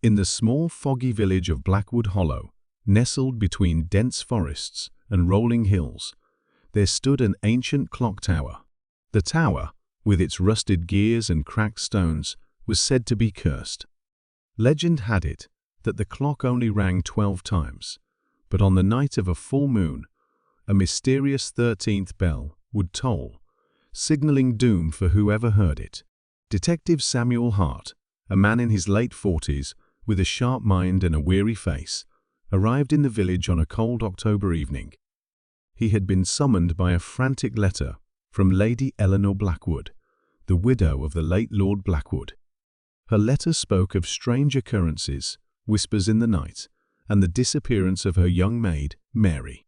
In the small foggy village of Blackwood Hollow, nestled between dense forests and rolling hills, there stood an ancient clock tower. The tower, with its rusted gears and cracked stones, was said to be cursed. Legend had it that the clock only rang 12 times, but on the night of a full moon, a mysterious 13th bell would toll, signaling doom for whoever heard it. Detective Samuel Hart, a man in his late 40s with a sharp mind and a weary face, arrived in the village on a cold October evening. He had been summoned by a frantic letter from Lady Eleanor Blackwood, the widow of the late Lord Blackwood. Her letter spoke of strange occurrences, whispers in the night, and the disappearance of her young maid, Mary.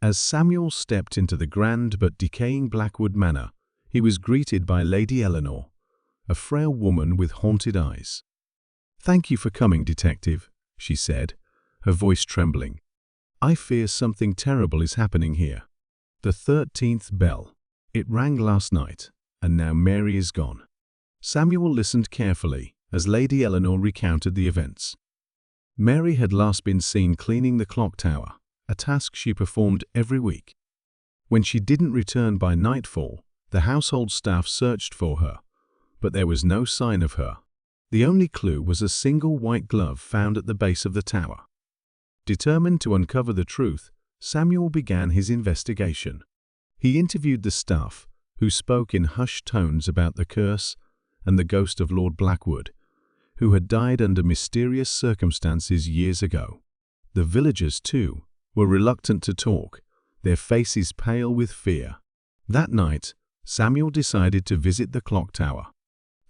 As Samuel stepped into the grand but decaying Blackwood manor, he was greeted by Lady Eleanor, a frail woman with haunted eyes. "Thank you for coming, Detective," she said, her voice trembling. "I fear something terrible is happening here. The 13th bell. It rang last night, and now Mary is gone." Samuel listened carefully as Lady Eleanor recounted the events. Mary had last been seen cleaning the clock tower, a task she performed every week. When she didn't return by nightfall, the household staff searched for her, but there was no sign of her. The only clue was a single white glove found at the base of the tower. Determined to uncover the truth, Samuel began his investigation. He interviewed the staff, who spoke in hushed tones about the curse and the ghost of Lord Blackwood, who had died under mysterious circumstances years ago. The villagers, too, were reluctant to talk, their faces pale with fear. That night, Samuel decided to visit the clock tower.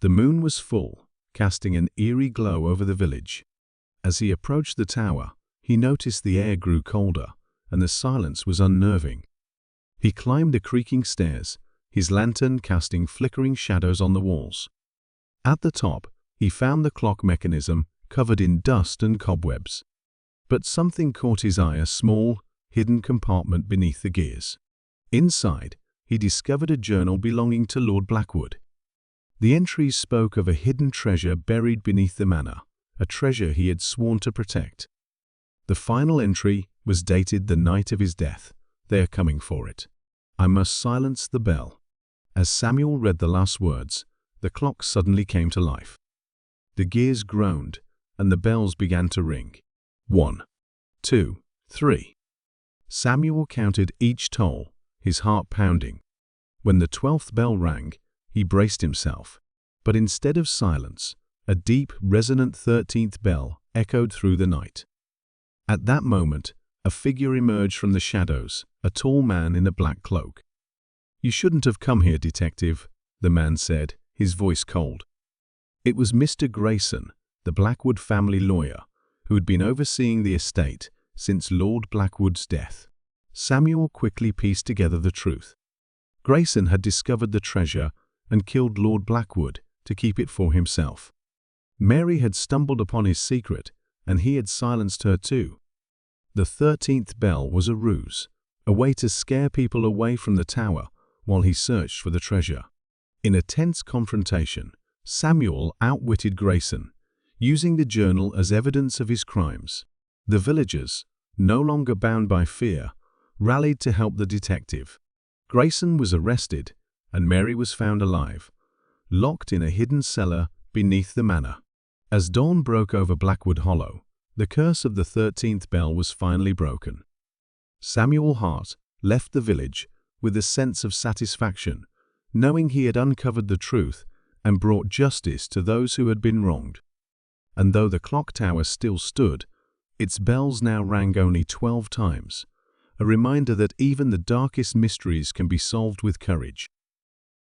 The moon was full, casting an eerie glow over the village. As he approached the tower, he noticed the air grew colder, and the silence was unnerving. He climbed the creaking stairs, his lantern casting flickering shadows on the walls. At the top, he found the clock mechanism covered in dust and cobwebs. But something caught his eye: a small, hidden compartment beneath the gears. Inside, he discovered a journal belonging to Lord Blackwood. The entries spoke of a hidden treasure buried beneath the manor, a treasure he had sworn to protect. The final entry was dated the night of his death. "They are coming for it. I must silence the bell." As Samuel read the last words, the clock suddenly came to life. The gears groaned, and the bells began to ring. 1, 2, 3. Samuel counted each toll, his heart pounding. When the 12th bell rang, he braced himself. But instead of silence, a deep, resonant 13th bell echoed through the night. At that moment, a figure emerged from the shadows, a tall man in a black cloak. "You shouldn't have come here, Detective," the man said, his voice cold. It was Mr. Grayson, the Blackwood family lawyer, who had been overseeing the estate since Lord Blackwood's death. Samuel quickly pieced together the truth. Grayson had discovered the treasure and killed Lord Blackwood to keep it for himself. Mary had stumbled upon his secret, and he had silenced her too. The 13th bell was a ruse, a way to scare people away from the tower while he searched for the treasure. In a tense confrontation, Samuel outwitted Grayson, using the journal as evidence of his crimes. The villagers, no longer bound by fear, rallied to help the detective. Grayson was arrested, and Mary was found alive, locked in a hidden cellar beneath the manor. As dawn broke over Blackwood Hollow, the curse of the 13th bell was finally broken. Samuel Hart left the village with a sense of satisfaction, knowing he had uncovered the truth and brought justice to those who had been wronged. And though the clock tower still stood, its bells now rang only 12 times, a reminder that even the darkest mysteries can be solved with courage.